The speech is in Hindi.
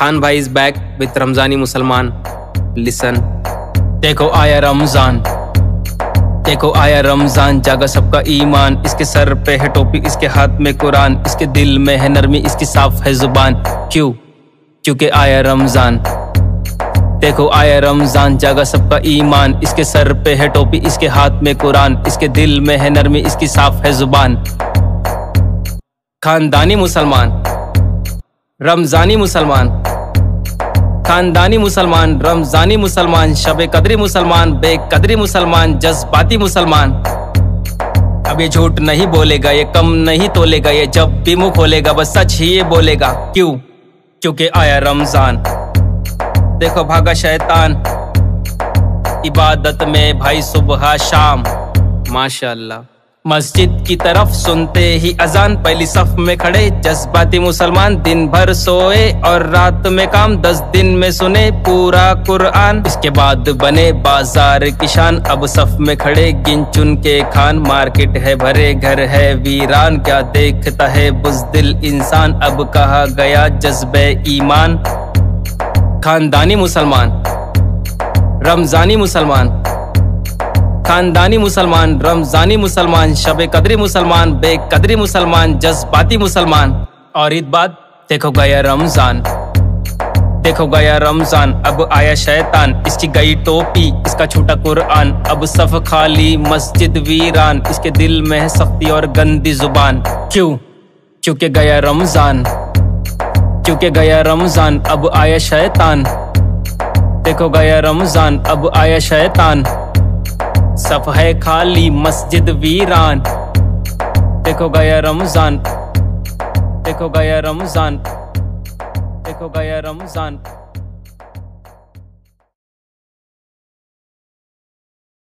खान भाई इज बैक विथ रमजानी मुसलमान। लिसन। देखो आया रमजान, देखो आया रमजान, जागा सबका ईमान। इसके सर पे है टोपी, इसके हाथ में कुरान, इसके दिल में है नरमी, इसकी साफ है जुबान। क्यों? क्योंकि आया रमजान। देखो आया रमजान, जागा सबका ईमान। इसके सर पे है टोपी, इसके हाथ में कुरान, इसके दिल में है नरमी, इसकी साफ है जुबान। खानदानी मुसलमान, रमजानी मुसलमान, खानदानी मुसलमान, रमजानी मुसलमान, शबे कदरी मुसलमान, बेकदरी मुसलमान, जज्बाती मुसलमान। अब ये झूठ नहीं बोलेगा, ये कम नहीं तोलेगा, ये जब भी मुंह खोलेगा बस सच ही ये बोलेगा। क्यों? क्योंकि आया रमजान। देखो भागा शैतान इबादत में भाई सुबह शाम। माशाअल्लाह। मस्जिद की तरफ सुनते ही अजान, पहली सफ में खड़े जज्बाती मुसलमान। दिन भर सोए और रात में काम, 10 दिन में सुने पूरा कुरान। इसके बाद बने बाजार की शान, अब सफ में खड़े गिन चुन के खान। मार्केट है भरे घर है वीरान, क्या देखता है बुज़दिल इंसान। अब कहा गया जज्बे ईमान। खानदानी मुसलमान, रमजानी मुसलमान, खानदानी मुसलमान, रमजानी मुसलमान, शबे कदरी मुसलमान, बेकदरी मुसलमान, जज्बाती मुसलमान। और ईद बाद देखो गया रमजान, देखो गया रमजान, अब आया शैतान। इसकी गई टोपी, इसका छूटा कुरान, अब सफ खाली मस्जिद वीरान। इसके दिल में है सख्ती और गंदी जुबान। क्यों? क्योंकि गया रमजान, क्योंकि गया रमजान, अब आया शैतान। देखो गया रमजान, अब आया शैतान। सफ है खाली मस्जिद वीरान। देखो गया रमजान, देखो गया रमजान, देखो गया रमजान।